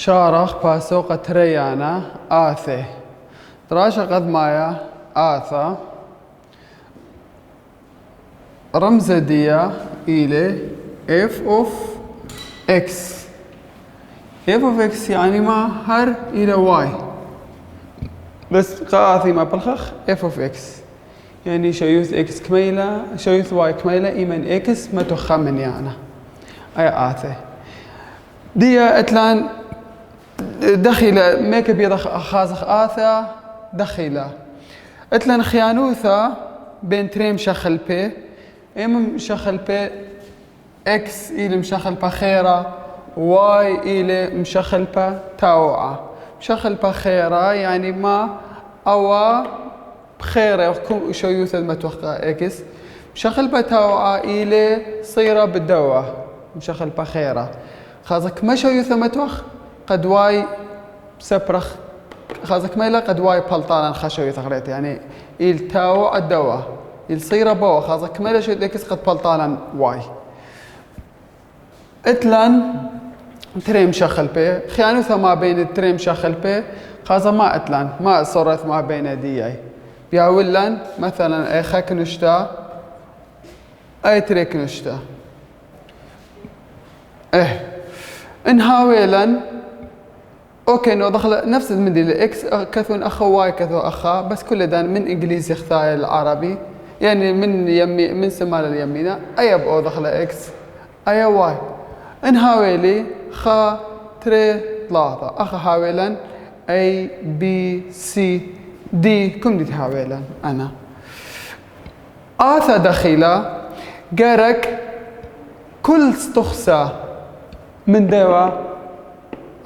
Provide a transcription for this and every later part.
شارخ باسوق تريانا آثي دراشة قد مايا آثا رمز ديا إلى f of x. f of x يعني ما هر إلى y بس قاثي ما بالخخ f of x يعني شيوث x كميلة شيوث y كميلة إيمن x ما تخمن يعني أي آثي ديا اتلان دخيلة ميك بيض خازخ آثا دخيلة اتلان خيانوثا بين تريم شخل بي إما مشخل بي إكس إلى مشخل با خيرة واي إلى مشخل با تاوعة مشخل با خيرة يعني ما أو بخيرة شو يوثل ما توقع إكس مشخل با تاوعة إلى صيرة بالدوة مشخل با خيرة خازك ما شو يوثل ما توخ قد واي سبرخ خازك ما إلا قد واي بلطانا خشو يثغريت يعني إل تاوعة الدوة الصيرة بوا خاصة كمالة شو ديكس قد بلطالا واي اتلان تريم شخل بي خيانوثا ما بين التريم شخل بي خاصة ما اتلان ما صورت ما بين دياي بياولان مثلا اي خاك نشتا اي تريك نشتا انهاويلا اوكي انه دخل نفس المدي الاكس كثون اخا واي كثو اخا بس كل دان من انجليزي اختاي العربي يعني من يمي من شمال اليمينة أي بأو دخل إكس أي واي إن هاويلي خا تري ثلاثة أخ هاويلا A B C D كم دي هاويلا أنا آثا دخيلة جارك كل استخسى من دوا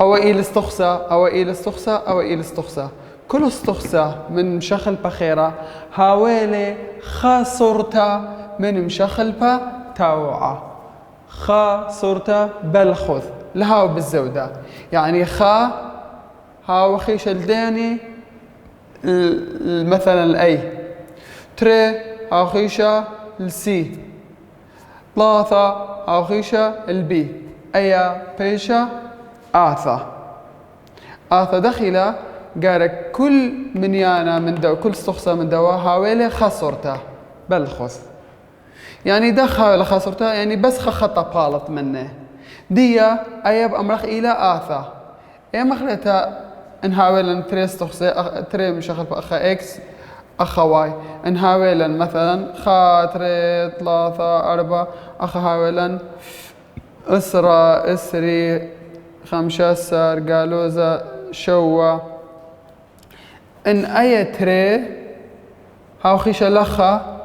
أو إيل استخسى أو إيل استخسى أو إيل استخسى كل استخسى من مشخل بخيرة هاويلي خا صورتا من مشخل با تاوعة خا صورتا بالخذ لهاو بالزودة يعني خا هاو خيش الداني مثلا الأي تري هاو خيشة السي ثلاثة هاو خيشة البي أيا بيشة آثا آثا دخيلة قارك كل منيانا من دو كل استخصى من دوا هاويلي خسرته بالخص يعني دخ هاويلي خسرته يعني بس خطة بالط منه ديا أيب أمرخ إلى آثا إيه مخلتها إن هاويلا تري استخصى تري مشغل بأخا إكس أخا واي إن هاويلا مثلا خا تري ثلاثة أربعة أخا هاويلا أسرة أسري خمسة سار قالوزة شوة إن أي تري هاو خيشة لخا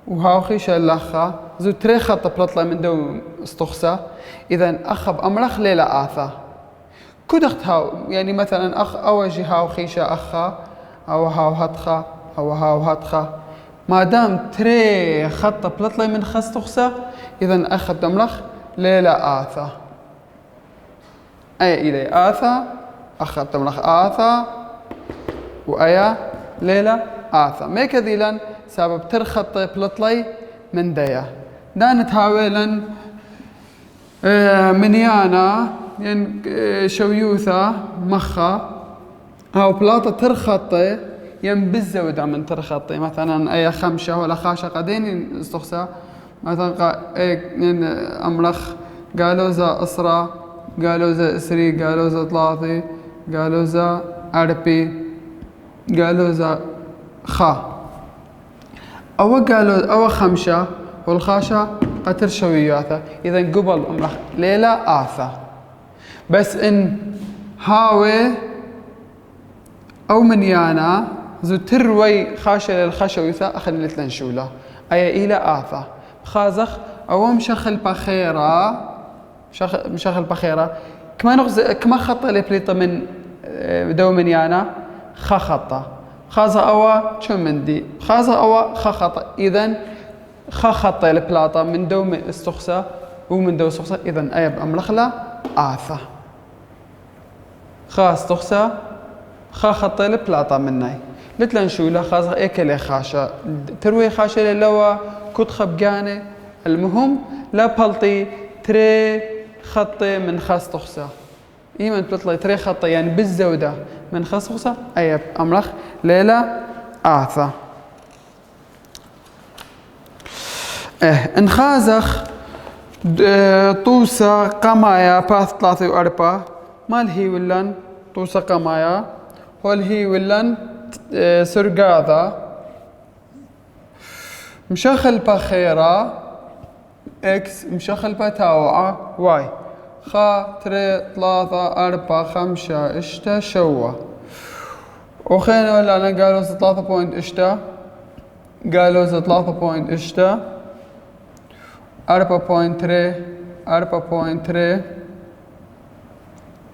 وهاو خيشة لخا زو تري خط بلطلع من دو استخصى إذا أخ بأمرخ ليلة آثا كدخت هاو يعني مثلا أخ أوجي هاو خيشة أخا أو هاو هتخا أو هاو هتخا ما دام تري خط بلطلع من خس تخصى إذا أخ بأمرخ ليلة آثا أي إلي آثا أخ بأمرخ آثا وأيا ليلة آثا ميك ذيلا سبب ترخط بلطلي من ديا دانت هاويلا منيانا يعني شويوثا مخا هاو بلاطة ترخطي ينبزة ودع من ترخطي مثلا أي خمسة ولا خاشة قدين استخسى مثلا أمرخ قالوا ذا أسرة قالوا ذا إسري قالوا ذا ثلاثي قالوا ذا أربي قالوا ذا خا أو قالوا أو خمسة والخاشة قتر شوياثة إذا قبل أمرخ ليلة آثة بس إن هاوي أو منيانا زو تروي خاشة للخشويثة أخذ لتلنشولة أي إلى آثة خازخ أو مشخل بخيرة مشخل بخيرة كما نغز كما خطة لبليطة من دو منيانا خا خطة خازة أوا شو من دي خازة أوا خا خطة إذن خا خطة لبلاطة من دو استخسى ومن دو استخسى إذن أيب أملخلة آثة خا استخسى خا خطة لبلاطة مني لتلنشولة خازة إيكالي خاشة تروي خاشة للوا كت خبقاني المهم لا بلطي تري خطي من خاص تخسى إيمن بتطلع تري خطة يعني بالزودة من خصوصة أي أمرخ ليلة آثا انخازخ طوسة قمايا باث 3 و4 مال هي ولن طوسة قمايا هول هي ولن سرقاذا مشخل بخيرة اكس مشخل بتاوعة واي خا 3 3 4 5 اشتا شوا وخينا ولا انا قالوا 3 بوينت اشتا قالوا 3 بوينت اشتا 4.3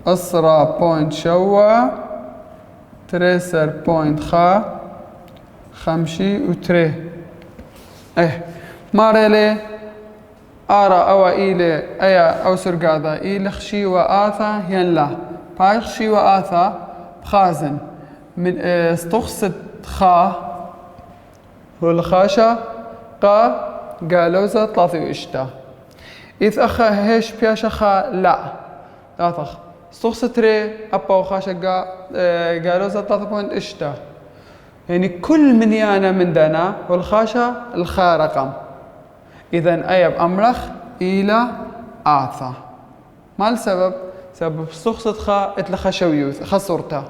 أسرة بوينت شوا تريسر بوينت خا خمشي وتري ماريلي آرا أو إيلي أيا أو سرقاذا إيلي خشي وآثا ينلا باي خشي وآثا بخازن من استخصت خا هو الخاشة قا قالوزة 3 وإشتا إذ أخا هيش بياشا خا لا تخ استخصت ري أبا وخاشة قالوزة 3 بوينت إشتا يعني كل منيانا من دنا والخاشة الخا رقم إذن أيب أمرخ إلى آثا ما السبب؟ سبب استخصت خا اتلخا شويوث خسرتا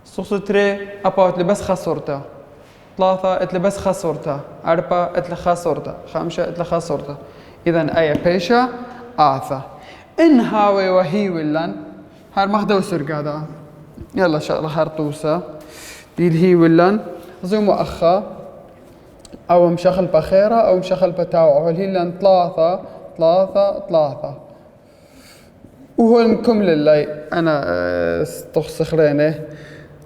استخصت ري أبا بس خسرتا 3 اتل بس خسرتا 4 اتل خسرتا 5 اتل خسرتا إذن أي بيشا آثا إن هاوي وهي ولن هار مخدو سرقادا يلا شغلة هارتوسا ديل هي ولن زوم أخا أو مشخل بخيرة أو مشخل بتاوع هي لن 3 3 3 وهو المكمل اللي أنا استخسخ رينه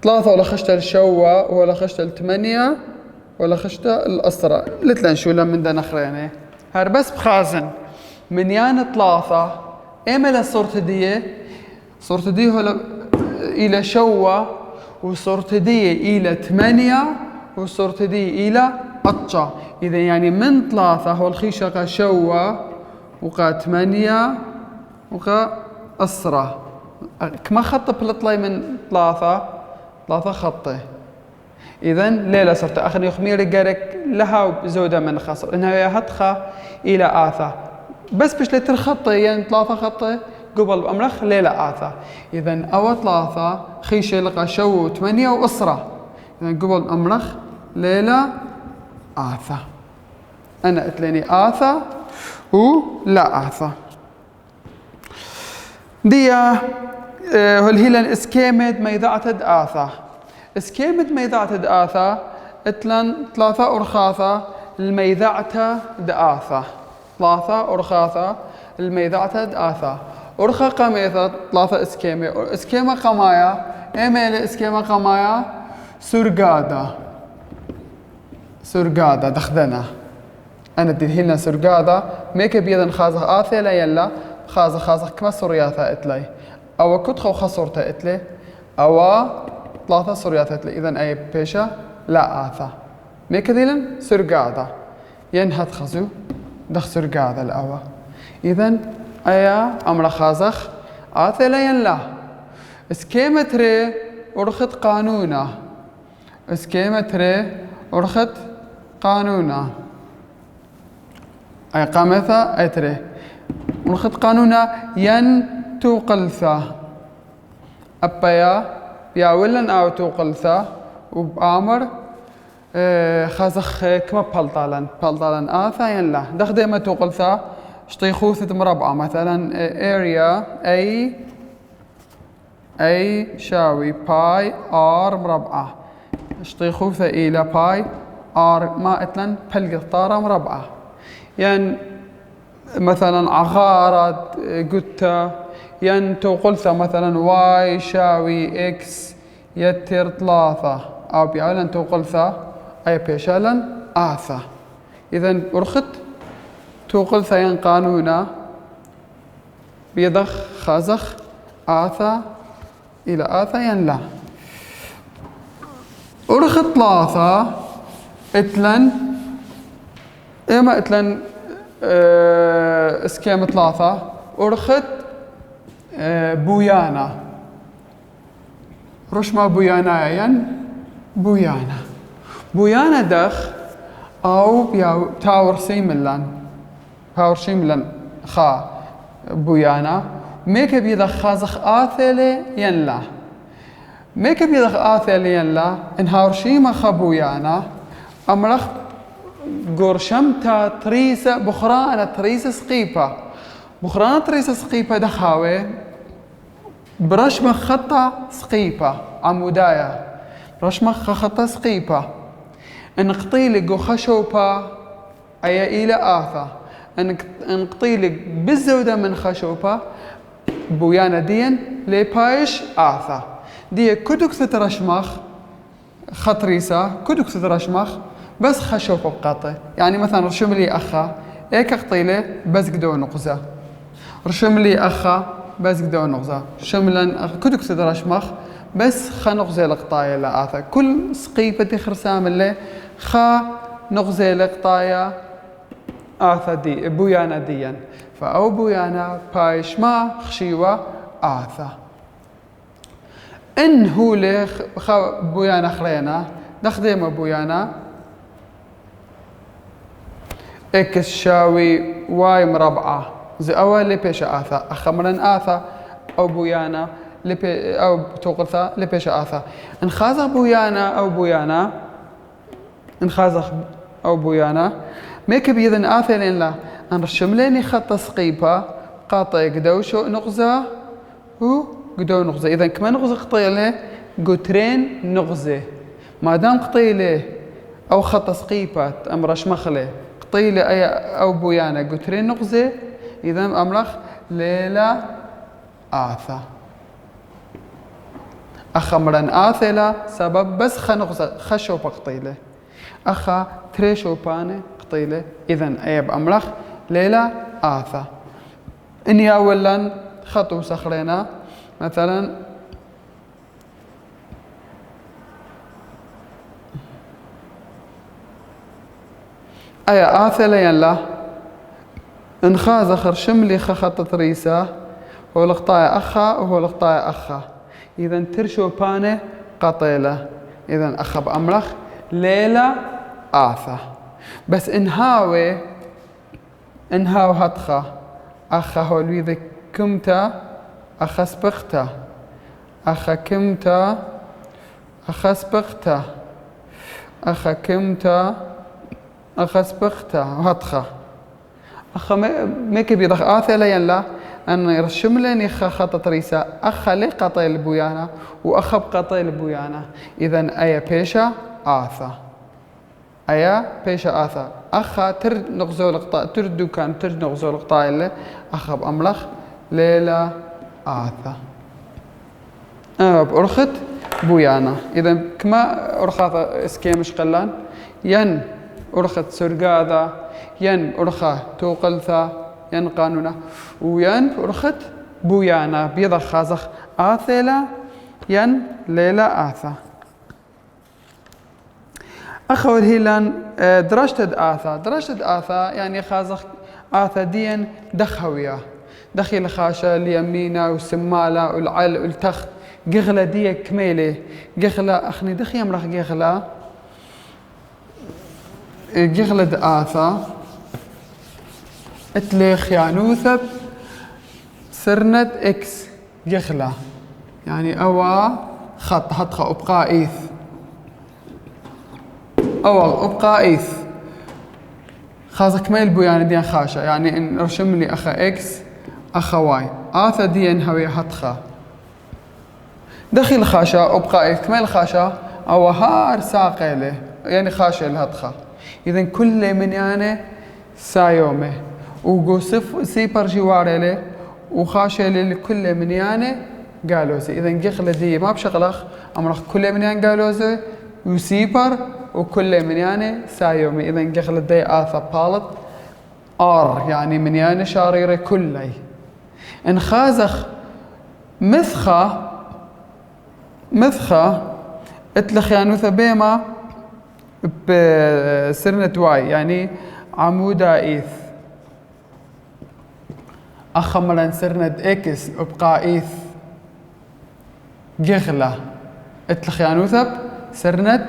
3 ولا خشت الشوا ولا خشت 8 ولا خشت الأسرة لتلن شو لمن دنا خرينه هار بس بخازن من يان 3 إيميلا صورت دي هو إلى شوا وصورت دي إلى 8 وصورت دي إلى أطشا إذا يعني من 3 هو الخيشة قا شوا وقا 8 وقا أسرة كما خط بلطلي من 3 خطه إذن ليلة صرت أخذ يخمير جارك لها زودة من خصر إنها هتخا إلى آثا بس بش لترخطه يعني 3 خطه قبل أمرخ ليلة آثا إذن أو 3 خيشة لقى شو 8 وأسرة إذن قبل أمرخ ليلة آثا أنا أتلني آثا ولا آثا ديا هل هيلن اسكيمد ما يضعتد آثا اسكيمد ما يضعتد آثا اتلن 3 أرخاثة الميذعته دآثة 3 أرخاثة الميذعته دآثة أرخا قميثة 3 اسكيمة اسكيمة قمايا إيميل اسكيمة قمايا سرقادة دخدنا أنا ديهلنا سرقادة ميك بيدن خازخ آثي لا يلا خازخ كما سورياثة اتلي أو كتخو خسرته اتلي أو 3 سورياثة اتلي إذن أي بيشة لا آثة ميك ديلن سرقادة ينهد خزو دخ سرقادة الأوى إذن أيا أمر خازخ آثي لا يلا اسكيمتري أرخت قانونا اسكيمتري أرخت قانونا أي قامثة أتري أرخت قانونا ين توقلثة أبايا يا ولن أو توقلثة وبأمر خازخ كما بلطالن آثا ين لا دخ ديما توقلثة شطيخوثة مربعة مثلا area A شاوي باي R مربعة شطيخوثة إلى باي R ما اتلن بلق طارة مربعة يعني مثلا عغارة قتة ين توقلثة مثلا Y شاوي X يتر 3 أو بيعلن توقلثة أي بيشالن آثا إذن أرخت توقلثة ين قانونا بيضخ خازخ آثا إلى آثا ين لا أرخت 3 اتلن إما اتلن اسكيم 3 أرخت بويانا رشما بويانا ين بويانا بويانا دخ أو بياو تاور سيملان خا بويانا ميك بيدخ خازخ آثلي ين لا ميك بيدخ آثلي ين لا إن هاورشيما خا بويانا أمرخ قرشمتا تريسة بخرانا تريسة سقيبة بخرانا تريسة سقيبة دخاوي برشمة خطة سقيبة عمودايا برشمة خطة سقيبة انقطيلك وخشوبة أي إلى آثا انقطيلك بالزودة من خشوبة بويانا دين لبايش آثا دي كدك سترشمخ خطريسة كدك سترشمخ بس خشوبة بقاطع يعني مثلا رشم لي أخا إيك قطيلة بس قدو نقزة رشم لي أخا بس قدو نقزة شملا كدك سترشمخ بس خا نغزي لقطايا لآثا كل سقيفة خرسام اللي خا نغزي لقطايا آثا دي بويانا ديا فأو بويانا بايش ما خشيوة آثا إن هو لي خا بويانا خلينا نخدم بويانا إكس شاوي واي مربعة زي أول لبيش آثا أخمرن آثا أو بويانا أو توقلثا لبيش آثا انخازق بويانا أو بويانا ميك بيذن آثا لين لا أنرشم ليني خط سقيبة قاطع قدو شو نغزة هو قدو نغزة إذا كما نغزة قطيلة قترين نغزة ما دام قطيلة أو خط سقيبة أمرش مخلة قطيلة أو بويانا قترين نغزة إذا أمرخ ليلة آثا أخمرن آثلا سبب بس خنغزة خشوبة قطيلة أخا تريشوبانة قطيلة إذن أيب أمرخ ليلة آثا إني أولا خطو سخرينا مثلا أي آثلا يلا انخاز خرشم لي خطة ريسة هو لقطايا أخا وهو لقطايا أخا إذا ترشو بانه قطيلة إذا أخا بأمرخ ليلة آثا بس انهاو هتخا أخا هو الويذ كمتا أخا سبختا أخا كمتا أخا سبختا أخا كمتا أخا سبختا هتخا أخا ميك بيضخ آثا لين لا أن يرشم لني خطة ريسة أخا لي قطيل بويانا وأخا بقطيل بويانا إذن أيا بيشا آثا أيا بيشا آثا أخا تر نغزو لقطاء تردو كان تر نغزو لقطاء اللي أخا بأملخ ليلة آثا بأرخت بويانا إذن كما أرخاث اسكيمش قلان ين أرخت سرقاذا ين أرخا توقلثا ين قانونا وين أرخت بويانا بيضا خازخ آثلا ين ليلة آثا أخو الهيلان درشتد آثا يعني خازخ آثا دين دخوية دخي لخاشة اليمينة والسمالة والعل والتخ قغلة دي كميلة قغلة أخني دخي أمرخ قغلة آثا اتليخ يانوثب سرند اكس قغلة يعني أوا خط هتخا أبقى إيث أو أبقى إيث خاصة كميل بويان ديان خاشة يعني إن رشم لي أخا إكس أخا واي آثا ديان هوي هتخا دخل خاشة أبقى إيث كميل خاشة أو هار ساقيله يعني خاشة الهتخا إذن كل من يعني سايومه وقصف سيبر جواره له وخاشة لكل من يعني قالوزي إذن قخلة دي ما بشغلخ أمرخ كل من يعني قالوزي وسيبر وكل من يعني سايومي إذن قخلة دي آثا بالت آر يعني من يعني شاريرة كلي إن خازخ مثخة اتلخ يانوثا بيما بسرنة واي يعني عمودة إيث أخمرا سرند إكس أبقى إيث جغلة اتلخيانوثب سرند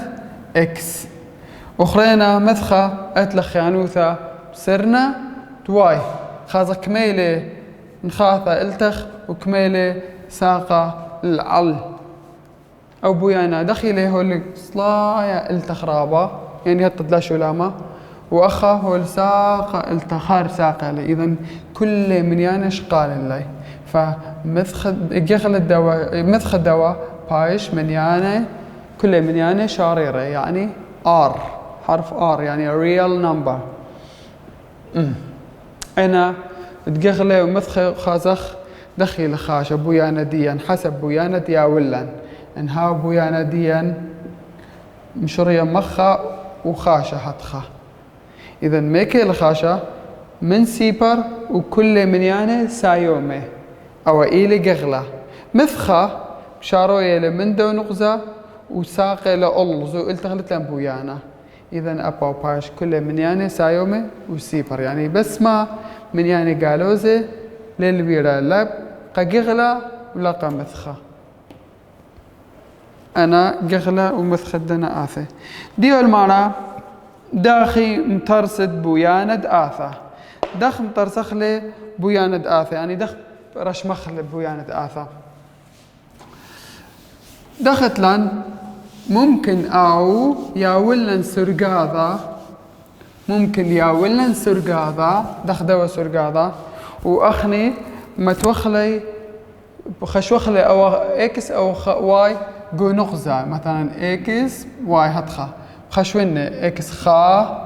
إكس أخرينا مثخة اتلخيانوثا سرنا واي خاصة كميلة نخاثة التخ وكميلة ساقة العل أو بويانا دخيلة هو اللي صلايا التخ رابا يعني هتطلع شلامة وأخا هو الساقة التخار ساقة لي إذن كل من يانش قال لي فمثخ جغل الدواء مثخ الدواء بايش من يانا كل من يانا شاريرة يعني R حرف R يعني real number أنا تجغله ومثخ خازخ دخيل خاشة بويانا ديان حسب بويانا ديا ولن انها بويانا ديان مشرية مخا وخاشة هتخا إذا ميكي الخاشة من سيبر وكل من يانا سايومي أو إيلي جغلة مثخا شاروية لمن دو نغزة وساقي لألزو التغلت لن بويانا إذا أبا باش كل من يانا سايومي وسيبر يعني بس ما من يانا قالوزي للبيرة لا قجغلة ولا قمثخة أنا جغلة ومثخدنا آثة ديو المعنى داخي مترسد بوياند آثة دخ مترسخ لي بوياند آثة يعني دخ رشمخ لي بوياند آثة دخت لن ممكن أو ياولن سرقاذا ممكن ياولن سرقاذا دخ دوا سرقاذا وأخني ما توخلي خشوخلي أو إكس أو واي جو نغزة مثلا إكس واي هتخا خشوين إكس خا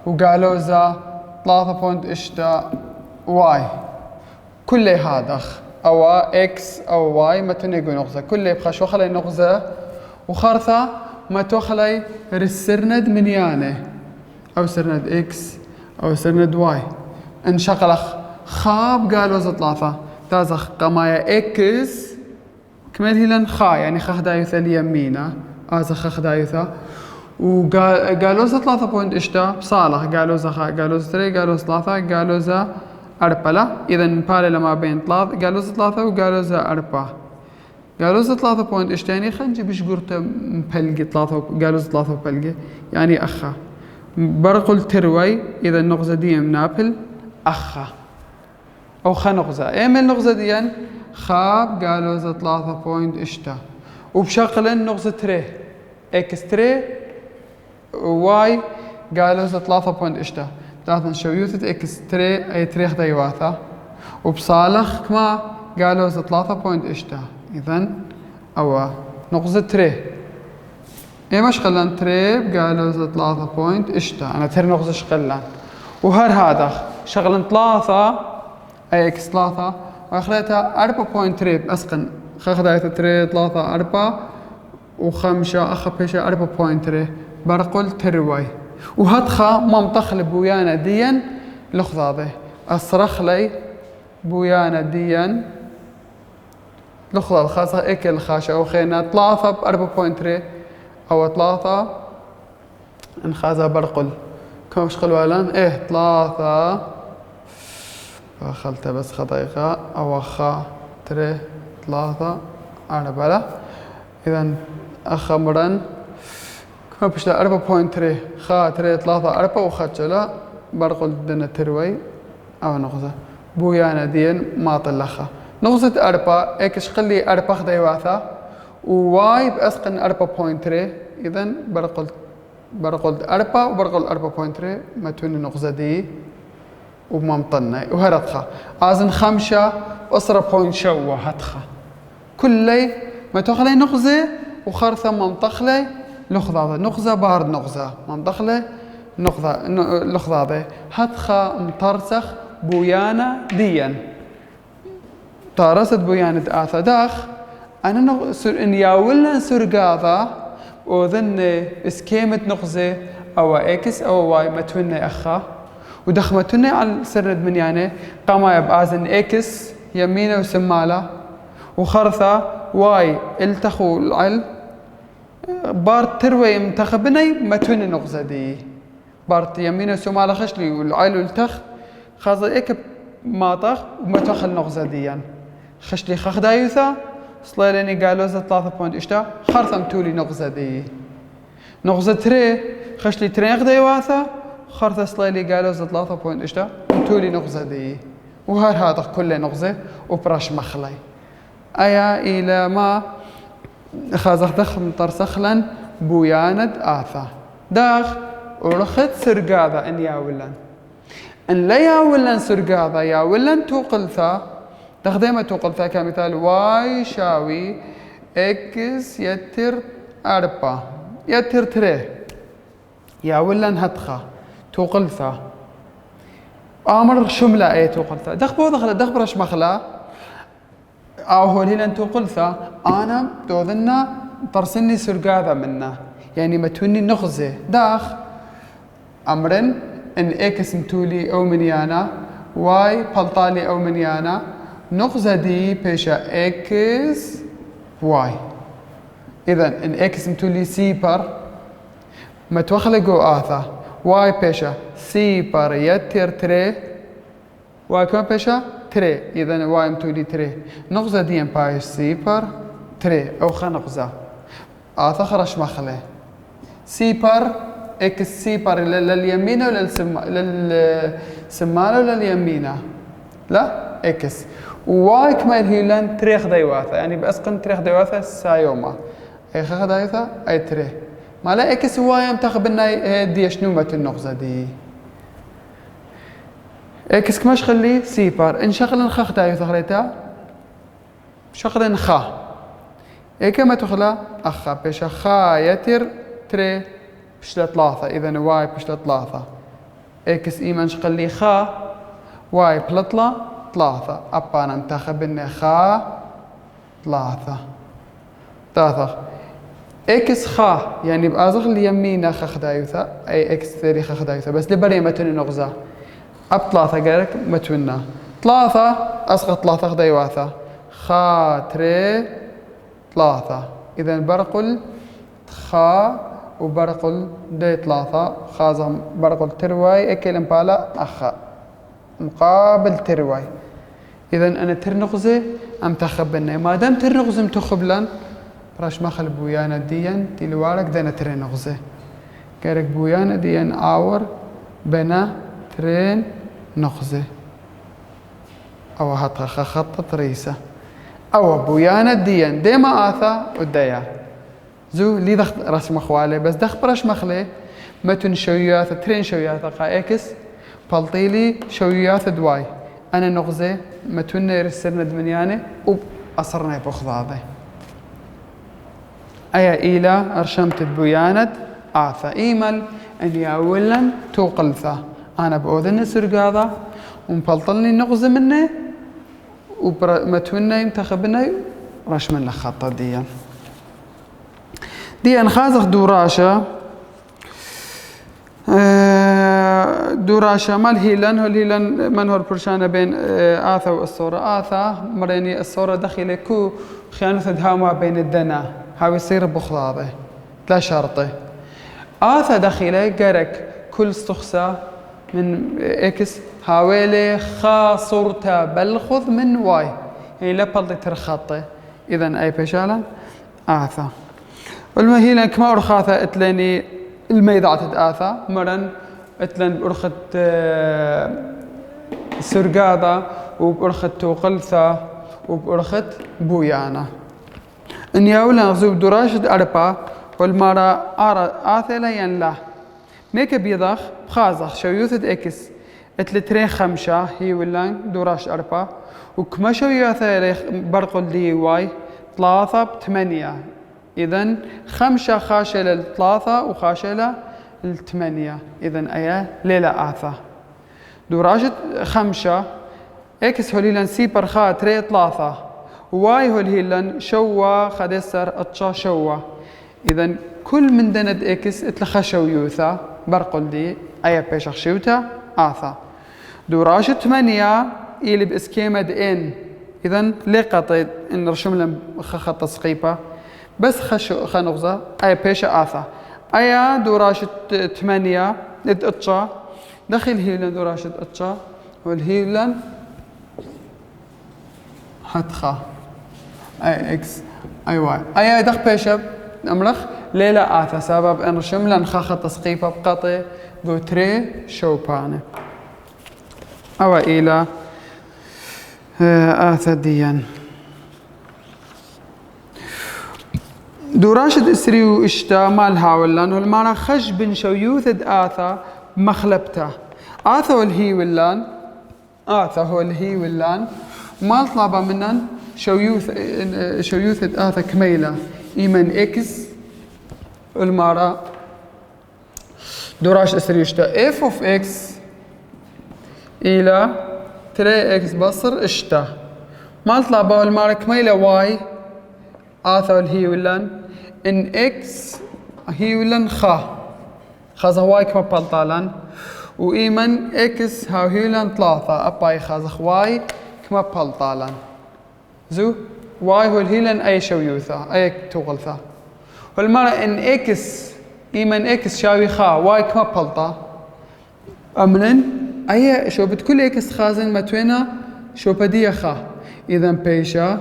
وقالوزا 3.8 واي كل هذا أو إكس أو واي ما تني جو نغزة كل بخشوخلي نغزة وخرثة ما توخلي رسرند من يانه أو سرند إكس أو سرند واي انشغلخ خاب قالوا زطلافة تازخ قمايا إكس كمل هيلن خا يعني خدايثة اليمينة آزخ خدايثة وقالوا زطلافة بوينت إشتا بصالح قالوا زخا قالوا زتري قالوا زطلافة قالوا زا أربلة إذا نبالي لما بين طلاث قالوا زطلافة وقالوا زا أربا قالوا زطلافة بوينت إشتاني خنجي بش قرطة مبلقي طلاثة قالوا زطلافة مبلقي يعني أخا برقل تروي إذا النغزة دي منابل أخا أو خنغزة إيم النغزة ديان خاب قالوا زا 3 بوينت إشتا وبشغل نغزة تري إكس تري واي قالوا زا 3 بوينت إشتا ثلاثة شويوثة إكس تري أي تريخ ديواثة وبصالخ كما قالوا زا 3 بوينت إشتا إذن أو نغزة تري إيه مش خلان تري قالوا زا 3 بوينت إشتا أنا تري نغزة شغلان وهر هذا شغلن 3 أي إكس 3 وأخذتها 4.3 أسقن خذيتها 3 4 وخمسة أخبشة 4.3 برقل تروي وهدخا ممطخ بويانا ديان لخضاضي أصرخ لي بويانا ديان لخضاض خاصة إكل خاشة وخينا 3 ب 4.3 أو 3 انخازها برقل كم شغلوا الآن إيه 3 فخلته بس خطيقة أو خا 3 4 إذا أخمرن كم بشلا 4.3 خا 3 4 وخاتشلا برقل دنا تروي أو نغزة بويانا دين ما طلخها نغزة 4 إكش خلي 4 خديواثا وواي بأسقن 4.3 إذا برقل 4 وبرقل 4.3 ما توني نغزة دي وممطنة وهرتخا آزن 5 أسرة بوينت شوة هتخا كلي ما تخلي نغزة وخرثة ممطخلي لخضاضة نغزة بارد نغزة ممطخلي نغزة لخضاضة هتخا مترسخ بويانا ديا تارست بويانا آثا داخ أنا إن ياولنا سرقاضة وذن اسكيمة نغزة أو إكس أو واي ما توني أخا ودخمتوني على سرد من يعني قاما بآزن إكس يمينه وسمالة وخرثة واي التخو العل بارت تروي منتخبني ما توني نغزة دي بارت يمينه وسمالة خشلي والعل والتخ خاصة إيك ماطخ وما تخل نغزة ديا خشلي خخ دايوثا صليلني قالوا 3.8 خرثم تولي نغزة دي نغزة تري خشلي ترين غدي واثا خرثة صليلي قالوا 3.8 تولي نغزة دي هذا كله نغزة وبراش مخلي أيا إلى ما خازخ دخ مطرسخلا بوياند آثا داخ ورخت سرقاذا إن يا ولن إن لا يا ولن سرقاذا يا ولن توقلثا تخديمة توقلثا كمثال واي شاوي إكس يتر أربا يتر تري يا ولن هتخا توقلثا أمر شملة أي توقلثا دخ برش مخلا أو هو هنا توقلثا أنا دوذنا طرسني سرقاذا منا يعني متوني نغزة داخ أمرن إن إكس متولي أو منيانا واي بلطالي أو منيانا نغزة دي بيشا إكس واي إذن إن إكس متولي سيبر متوخلقو آثا واي بيشا سيبر يتر تري واي كمان بيشا تري إذن واي متولي تري نغزة دي بايش سيبر تري أو خنغزة آثا خرش مخله سيبر إكس سيبر لليمين ولا للسمانة ولا لليمينة؟ لا إكس واي كمان هيلان تريخ ديواثا يعني بأسقن تريخ ديواثا سايوما أي خخ ديواثا أي تري ما لا إكس واي متخبنا دي شنومة النغزة دي إكس كماش خلي سيبر إن شغل خخ ديواثا خليتا شغل خا إيه كما تخلى أخا بيش خا يتر تري بشلة ثلاثة إذن واي بشلة ثلاثة إكس إيمان شقل لي خا واي بلطلة ثلاثة أبا أنا منتخب إني خا ثلاثة إكس خا يعني بأزغ لي يمينا خا خدايوثا أي إكس ثري خا خدايوثا بس لبري متوني نغزة أب ثلاثة قالك متونا ثلاثة أسقط ثلاثة خدايوثا خا تري ثلاثة إذن برقل خا وبرقل دي ثلاثة خازم برقل ترواي اكل امبالا اخا مقابل ترواي اذن انا ترنغزة ام تخبلنا ما دام ترنغزة متخبلن براش مخل بويانا ديان تلوارك دانا ترنغزة كارك بويانا ديان اور بنا ترين نغزة او هاتها خطة ريسة او بويانا ديان ديما آثا وديا زو لي دخ رسم خوالي بس دخ برش مخلي متن شويات ترين شويات قا اكس بلطيلي شويات دواي انا نغزه متن يرسلنا دمنيانه وأصرنا بخضاضه ايا إلى ارشمت بوياند آثا ايمل ان ياولن توقلثا انا بأذن سرقاضا ومبلطلني نغزه منه ومتن يمتخبنا رشمن لخطة ديان دي أنخازخ دوراشة دوراشة مال هيلن هو الهيلن من هو البرشانة بين آثا والصورة آثا مريني الصورة دخيلة كو خيانة دهاما بين الدنا هاو يصير بخضاضة لا شرطة آثا دخيلة قرك كل استخصة من إكس هاويلي خا صورتا بلخذ من واي يعني لا بلطي ترخطة إذن أي بشالا آثا والمهيلة كما أرخاثة اتلاني الميضات آثا مرن اتلان أرخت سرقاضة وبأرخت توقلثة وبأرخت بويانا إن يأولا نغزوب دراشة أربا والمارا آثلا ينلا ميك بيضخ بخازخ شويوثة إكس اتلترين خمشة هي ولان دراش أربا وكما شويوثة برقل دي واي 3 ب8 إذن 5 خاشة للثلاثة وخاشة للثمانية إذن أيا ليلة آثا دراجة 5 إكس هوليلن سيبر خا تري 3 واي هوليلن شوا خدسر اتشا شوا إذن كل من دند إكس اتلخا شويوثا برقل دي أيا بيشخ شوتا آثا دراجة 8 إلي بإسكيمة إن إذن لقطة إن رشم لهم خط سقيبة بس خنغزة أي بيشة آثا أيا دوراشة 8 اتشا دخل هيلن دوراشة اتشا والهيلن هتخا اي اكس اي واي اي دخ بيشب امرخ ليلة آثا سبب ان رشم لن خاخة تسقيفة بقطع ذو تري شوبانه او الى آثا ديان دوراشد اسريو اشتا مال هاولان والمانا خش بن شويوثد آثا مخلبته آثا والهي واللان آثا هو الهي واللان مال طلابا منن شويوثد آثا كميلة إيمن إكس المارا دوراش اسريو اشتا اف اوف اكس إلى 3 اكس بصر اشتا مال طلابا والمارا كميلة واي آثا والهي واللان ان اكس هي ولن خازه واي كما بلطالان وايمن اكس هاو هي ولن 3 اباي خازه واي كما بلطالان زو واي هو الهيلن اي شويوثا اي تغلثا والمرة ان اكس ايمن اكس شاوي خا واي كما بلطا امنن اي شو بتكل اكس خازن متوينا شو بديه خا اذا بيشا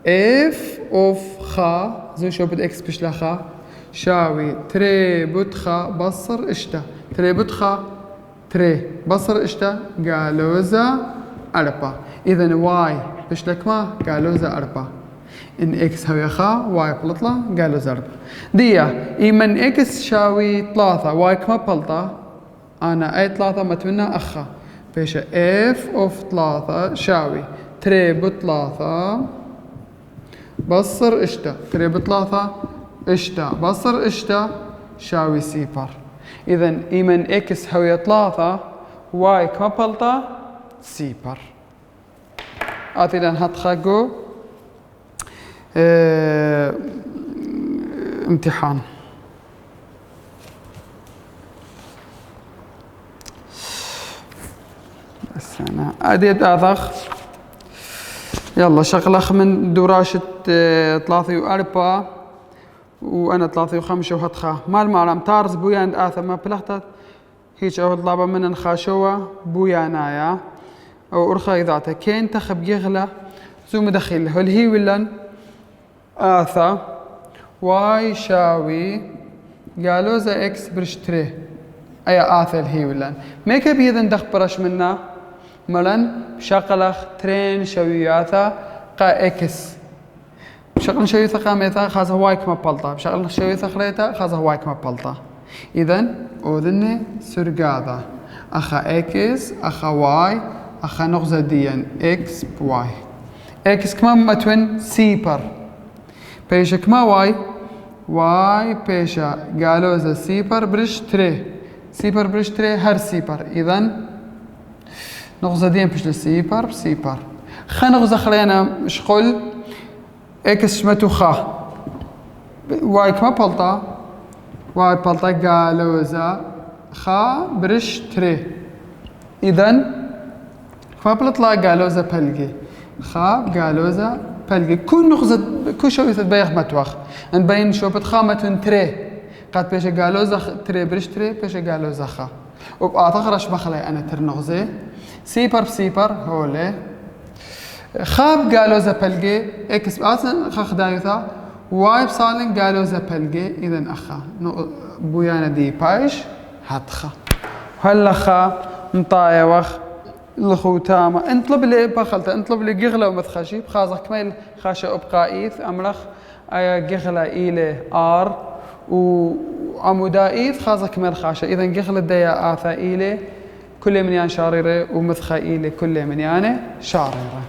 اف اوف خا زي شو بد اكس بشلا خا شاوي تري بتخا بصر اشتا تري بتخا تري بصر اشتا قالوزا اربا اذا واي بشلك ما قالوزا اربا ان اكس هوي خا واي بلطلا قالوزا اربا ديا ايمن اكس شاوي 3 واي كما بلطا انا اي 3 متمنى اخا بيشا اف اوف 3 شاوي تري بثلاثة بصر اشتا تري بثلاثة اشتا بصر اشتا شاوي سيبر اذا ايمن اكس هوية 3 واي كما بلطا سيبر اتينا هتخاقو امتحان بس انا اديت اذخ يلا شغلخ من دراشة 3 و4 وانا 3 و5 وهتخا مال معلم تارز بويان آثا ما بلغتت هيج او طلابة من خاشوا بويانايا او ارخا ذاته كين تخب يغلى زو مدخل هل هي ولن آثا واي شاوي قالوا زا اكس برشتري اي آثا الهي ولن ميكا بيذن دخ برش منا ملن شغلخ ترين شوياتا قا اكس بشغل شويتا قاميتا خازه واي كما بلطا بشغل شويتا خريتا خازه واي كما بلطا اذن اذن سرقاذا اخا اكس اخا واي اخا نغزة ديان اكس بواي اكس كما متون سيبر بيشا كما واي بيشا قالوزا سيبر برش تري سيبر برش تري هر سيبر اذن نغزة دين بش للسيبر سيبر خا نغزة خلينا شغل اكس شمتو خا واي كما بلطا واي بلطا قالوزا خا برش تري اذن كما بلطلا قالوزا بلقي خا قالوزا بلقي كل نغزة كل شو يتبيخ متوخ نبين شو بتخامة تري قد بيش قالوزا تري برش تري بيش قالوزا خا وبأعتقرش بخلي انا ترنغزة سيبر بسيبر هولي خاب قالوا زبلقي اكس باسن خخ دايوثا واي بصالن قالوا زبلقي اذا اخا بويانا دي بايش هاتخا هلا خا مطايا وخ لخو تاما انطلب لي بخلت انطلب لي قغله ومثخشي بخازق كميل خاشة ابقائيث امرخ ايا قغله الى ار وعمودائيث خازق كميل خاشة اذا قغله ديا اثا الى كل منيان شاريره ومثخائيله كل منيانه شاريره